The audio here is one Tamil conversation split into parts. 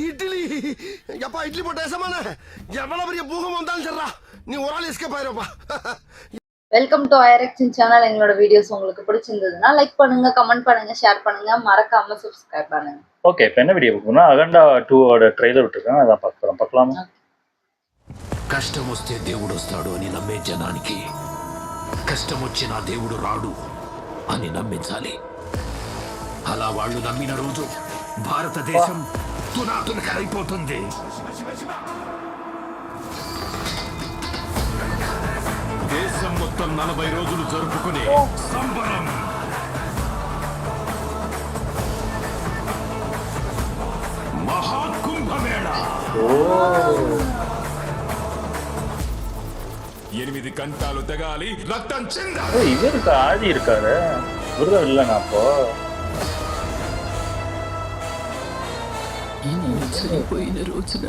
இட்லி எப்பா இட்லி போட்ட சமான எவ்வளவு பெரிய பூகம் வந்தாலும் சரிடா நீ ஒரு ஆள் எஸ்கேப் ஆயிருப்பா. வெல்கம் டு ஐஆர்எக்ஸின் சேனல். எங்களோட வீடியோஸ் உங்களுக்கு பிடிச்சிருந்ததுன்னா லைக் பண்ணுங்க, கமெண்ட் பண்ணுங்க, ஷேர் பண்ணுங்க, மறக்காம சப்ஸ்கிரைப் பண்ணுங்க. ஓகே, இப்போ என்ன வீடியோ பார்க்கணும்னா அகண்டா 2 ட்ரெய்லர் விட்டுருக்காங்க, அதான் பார்க்குறோம். பார்க்கலாமா? కష్టం వస్తే దేవుడు వస్తాడు అని నమ్మే జనానికి కష్టం వచ్చినా దేవుడు రాడు అని నమ్మించాలి. అలా వాళ్ళు నమ్మిన రోజు భారతదేశం తునాతునకలైపోతుంది. దేశం మొత్తం 40 రోజులు జరుపుకునే సంబరం. మహాకుంభమేళ 8 గంటలు తెగాలి, రక్తం చిందాలి. இவருக்கு ஆதி இருக்காரு, இவருதான் இல்லைண்ணா. அப்போ చనిపోయిన రోజున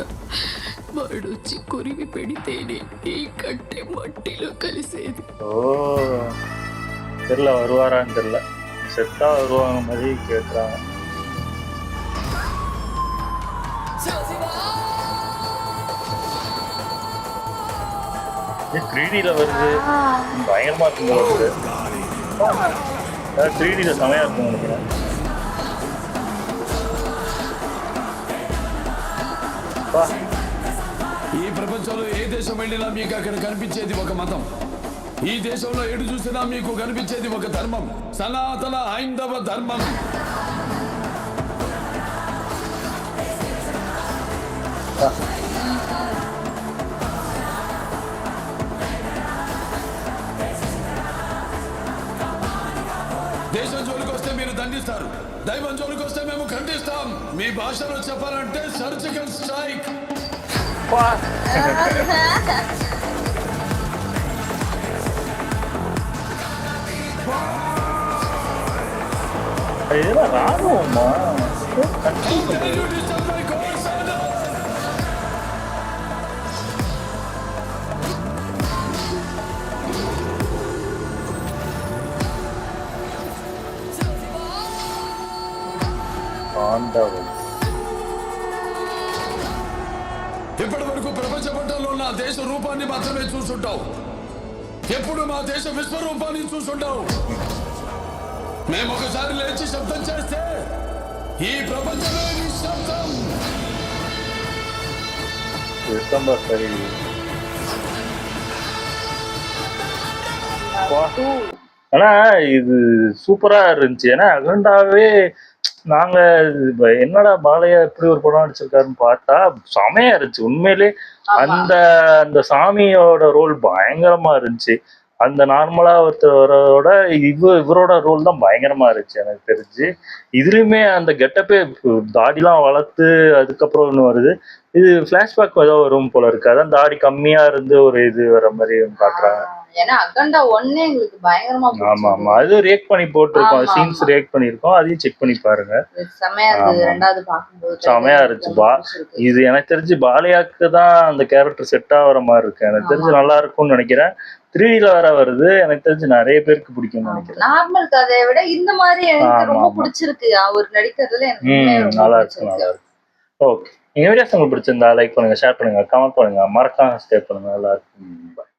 వాడొచ్చి కొరివి పెడితేనే ఈ కట్టె మట్టిలో కలిసేది. ஓ தெரியல, வருவாரான்னு தெரியல. செத்தா வருவாங்க மாதிரி கேட்குறாங்க. இது 3Dல வருது, பயங்கரமா இருக்கும். வருது 3Dல செமையா இருக்கும் நினைக்கிறேன். ఈ ప్రపంచంలో ఏ దేశం వెళ్ళినా మీకు అక్కడ కనిపించేది ఒక మతం. ఈ దేశంలో ఎటు చూసినా మీకు కనిపించేది ఒక ధర్మం, సనాతన హైందవ ధర్మం. దేశం జోలికి వస్తే మీరు దండిస్తారు, దైవం జోలికి వస్తే మేము ఖండిస్తాం. మీ భాషలో చెప్పాలంటే సర్జికల్ స్ట్రైక్. இதெல்லாம் ராணுவமா? ఇప్పటి వరకు ప్రపంచ పట్టణంలో ఉన్న దేశ రూపాన్ని మాత్రమే చూసుంటావు. ఎప్పుడు మా దేశ విశ్వరూపాన్ని చూసుంటావు. మేము ఒకసారి లేచి శబ్దం చేస్తే ఈ ప్రపంచమే నిశ్శబ్దం. சரி. ஆனா இது சூப்பரா இருந்துச்சு. ஏன்னா அகண்டாவே நாங்க என்னடா பாலையா எப்படி ஒரு படம் நடிச்சிருக்காருன்னு பார்த்தா செமையா இருந்துச்சு உண்மையிலே. அந்த அந்த சாமியோட ரோல் பயங்கரமா இருந்துச்சு. அந்த நார்மலா ஒருத்தரோட இவரோட ரோல் தான் பயங்கரமா இருந்துச்சு எனக்கு தெரிஞ்சு. இதுலயுமே அந்த கெட்டப்பே தாடிலாம் வளர்த்து அதுக்கப்புறம் ஒன்று வருது. இது பிளாஷ்பேக் ஏதோ வரும் போல இருக்கு. அதான் தாடி கம்மியா இருந்து ஒரு இது வர மாதிரி காட்டுறாங்க. ஏன்னா அகண்டா 1 எங்களுக்கு பயங்கரமா ஆமா ஆமா, அது ரியாக்ட் பண்ணி போட்டிருக்கோம், சீன்ஸ் ரியாக்ட் பண்ணிருக்கோம், அதையும் செக் பண்ணி பாருங்க. செமையா இருந்துச்சு. ரெண்டாவது பாக்கும்போது செமையா இருந்துச்சு. இது எனக்கு தெரிஞ்சு பாலையாக்கு தான் அந்த கேரக்டர் செட் ஆகிற மாதிரி இருக்கு. எனக்கு தெரிஞ்சு நல்லா இருக்கும்னு நினைக்கிறேன். 3Dல வேற வருது, எனக்கு தெரிஞ்சு நிறைய பேருக்கு பிடிக்கும்னு நினைக்கிறேன். நார்மல் கதையை விட இந்த மாதிரி எனக்கு ரொம்ப பிடிச்சிருக்கு. அவர் நடிக்கிறதுல எனக்கு நல்லா இருக்கு, நல்லா இருக்கு. ஓகே, இந்த வீடியோஸ் உங்களுக்கு பிடிச்சிருந்தா லைக் பண்ணுங்க, ஷேர் பண்ணுங்க, கமெண்ட் பண்ணுங்க, மறக்காம சப்ஸ்கிரைப் பண்ணுங்க. நல்லா இருக்கும்.